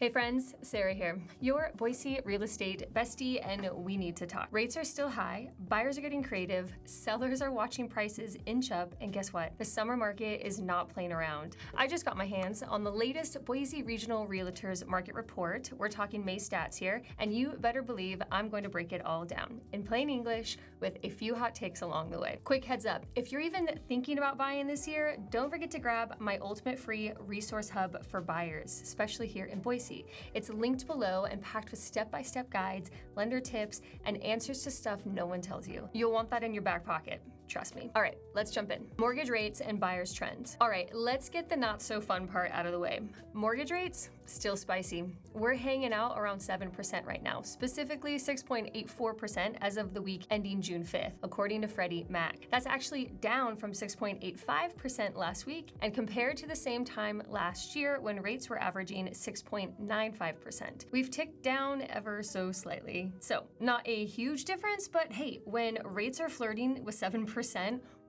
Hey friends, Sarah here, your Boise real estate bestie, and we need to talk. Rates are still high, buyers are getting creative, sellers are watching prices inch up, and guess what? The summer market is not playing around. I just got my hands on the latest Boise Regional REALTORS market report. We're talking May stats here, and you better believe I'm going to break it all down in plain English with a few hot takes along the way. Quick heads up, if you're even thinking about buying this year, don't forget to grab my ultimate free resource hub for buyers, especially here in Boise. It's linked below and packed with step-by-step guides, lender tips, and answers to stuff no one tells you. You'll want that in your back pocket. Trust me. All right, let's jump in. Mortgage rates and buyers trends. All right, let's get the not so fun part out of the way. Mortgage rates, still spicy. We're hanging out around 7% right now, specifically 6.84% as of the week ending June 5th, according to Freddie Mac. That's actually down from 6.85% last week and compared to the same time last year when rates were averaging 6.95%. We've ticked down ever so slightly. So not a huge difference, but hey, when rates are flirting with 7%,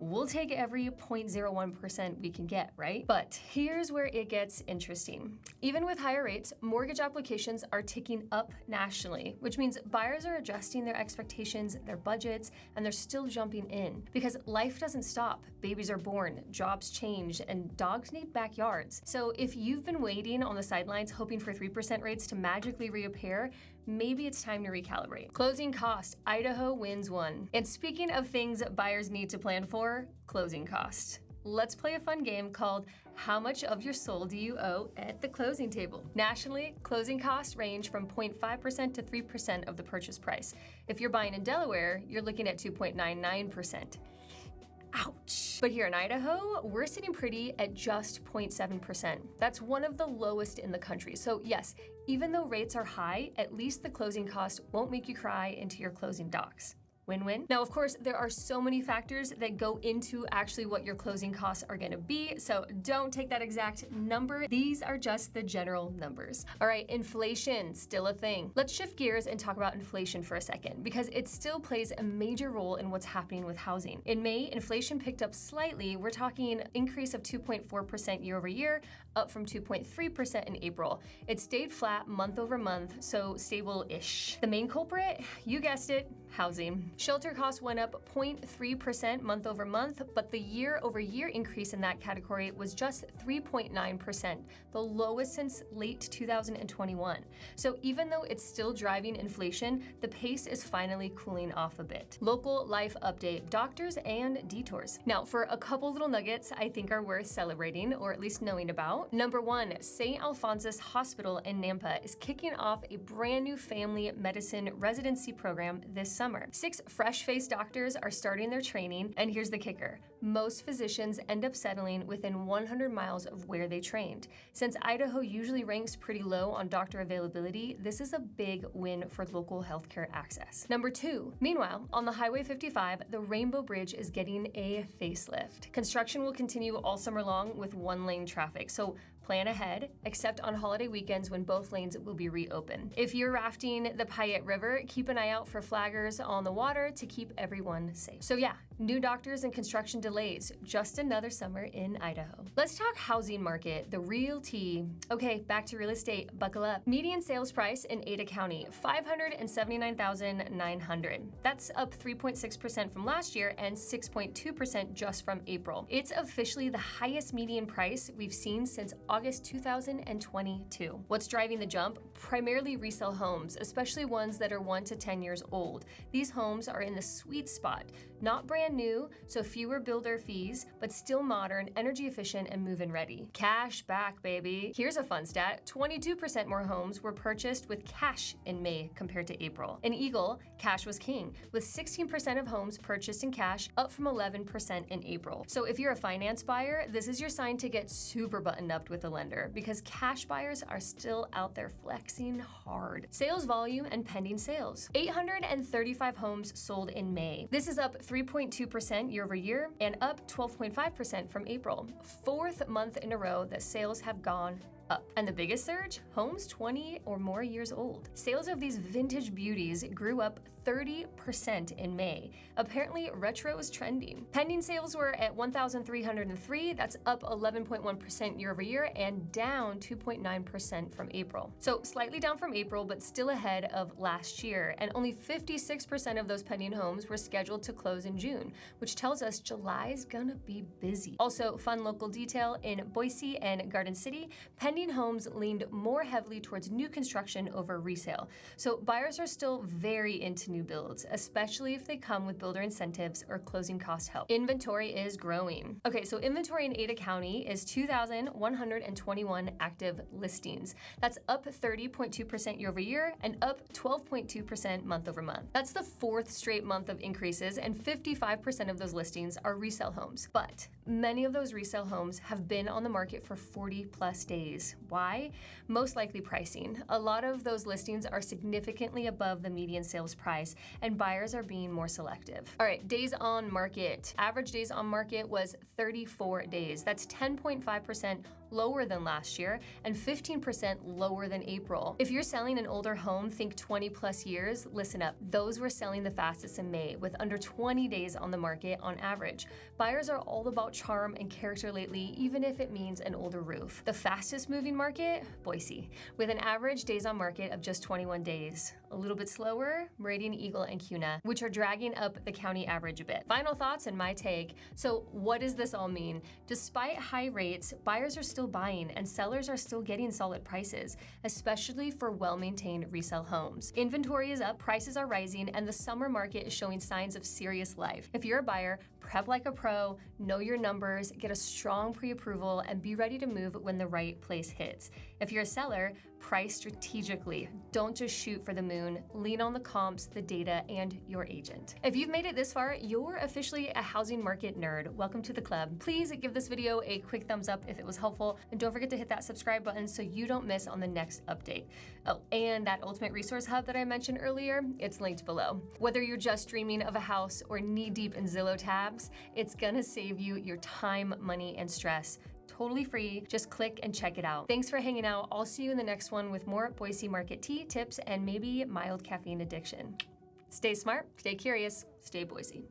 we'll take every 0.01% we can get, right? But here's where it gets interesting. Even with higher rates, mortgage applications are ticking up nationally, which means buyers are adjusting their expectations, their budgets, and they're still jumping in because life doesn't stop. Babies are born, jobs change, and dogs need backyards. So if you've been waiting on the sidelines hoping for 3% rates to magically reappear, maybe it's time to recalibrate. Closing cost, Idaho wins one. And speaking of things buyers need to plan for, closing cost. Let's play a fun game called How Much of Your Soul Do You Owe at the Closing Table? Nationally, closing costs range from 0.5% to 3% of the purchase price. If you're buying in Delaware, you're looking at 2.99%. Ouch. But here in Idaho, we're sitting pretty at just 0.7%. That's one of the lowest in the country. So yes, even though rates are high, at least the closing cost won't make you cry into your closing docs. Win-win. Now, of course, there are so many factors that go into actually what your closing costs are gonna be, so don't take that exact number. These are just the general numbers. All right, inflation, still a thing. Let's shift gears and talk about inflation for a second, because it still plays a major role in what's happening with housing. In May, inflation picked up slightly. We're talking increase of 2.4% year over year, up from 2.3% in April. It stayed flat month over month, so stable-ish. The main culprit, you guessed it, housing. Shelter costs went up 0.3% month over month, but the year over year increase in that category was just 3.9%, the lowest since late 2021. So even though it's still driving inflation, the pace is finally cooling off a bit. Local life update, doctors and detours. Now, for a couple little nuggets I think are worth celebrating, or at least knowing about. Number one, St. Alphonsus Hospital in Nampa is kicking off a brand new family medicine residency program this summer. 6 fresh-faced doctors are starting their training, and here's the kicker. Most physicians end up settling within 100 miles of where they trained. Since Idaho usually ranks pretty low on doctor availability, this is a big win for local healthcare access. Number 2, meanwhile, on the Highway 55, the Rainbow Bridge is getting a facelift. Construction will continue all summer long with one-lane traffic, so plan ahead, except on holiday weekends when both lanes will be reopened. If you're rafting the Payette River, keep an eye out for flaggers on the water to keep everyone safe. So yeah, new doctors and construction delays, just another summer in Idaho. Let's talk housing market, the real tea. Okay, back to real estate, buckle up. Median sales price in Ada County, $579,900. That's up 3.6% from last year and 6.2% just from April. It's officially the highest median price we've seen since August 2022. What's driving the jump? Primarily resale homes, especially ones that are 1 to 10 years old. These homes are in the sweet spot, not brand new, so fewer builder fees, but still modern, energy efficient, and move-in ready. Cash back, baby. Here's a fun stat. 22% more homes were purchased with cash in May compared to April. In Eagle, cash was king, with 16% of homes purchased in cash, up from 11% in April. So if you're a finance buyer, this is your sign to get super buttoned up with a lender, because cash buyers are still out there flexing hard. Sales volume and pending sales. 835 homes sold in May. This is up 3.2% year over year and up 12.5% from April. 4th month in a row that sales have gone up. And the biggest surge? Homes 20 or more years old. Sales of these vintage beauties grew up 30% in May. Apparently, retro is trending. Pending sales were at 1,303. That's up 11.1% year over year and down 2.9% from April. So slightly down from April, but still ahead of last year. And only 56% of those pending homes were scheduled to close in June, which tells us July's gonna be busy. Also, fun local detail, in Boise and Garden City, pending homes leaned more heavily towards new construction over resale. So buyers are still very into new builds, especially if they come with builder incentives or closing cost help. Inventory is growing. Okay, so inventory in Ada County is 2,121 active listings. That's up 30.2% year over year and up 12.2% month over month. That's the fourth straight month of increases, and 55% of those listings are resale homes. But many of those resale homes have been on the market for 40 plus days. Why? Most likely pricing. A lot of those listings are significantly above the median sales price, and buyers are being more selective. All right, days on market. Average days on market was 34 days. That's 10.5% lower than last year and 15% lower than April. If you're selling an older home, think 20 plus years, listen up. Those were selling the fastest in May, with under 20 days on the market on average. Buyers are all about charm and character lately, even if it means an older roof. The fastest moving market? Boise, with an average days on market of just 21 days. A little bit slower, Meridian, Eagle, and Kuna, which are dragging up the county average a bit. Final thoughts and my take. So what does this all mean? Despite high rates, buyers are still buying and sellers are still getting solid prices, especially for well-maintained resale homes. Inventory is up, prices are rising, and the summer market is showing signs of serious life. If you're a buyer, prep like a pro, know your numbers, get a strong pre-approval, and be ready to move when the right place hits. If you're a seller, price strategically. Don't just shoot for the moon. Lean on the comps, the data, and your agent. If you've made it this far, you're officially a housing market nerd. Welcome to the club. Please give this video a quick thumbs up if it was helpful, and don't forget to hit that subscribe button so you don't miss on the next update. Oh, and that ultimate resource hub that I mentioned earlier, it's linked below. Whether you're just dreaming of a house or knee-deep in Zillow tabs, it's gonna save you your time, money, and stress. Totally free. Just click and check it out. Thanks for hanging out. I'll see you in the next one with more Boise market tea tips and maybe mild caffeine addiction. Stay smart, stay curious, stay Boise.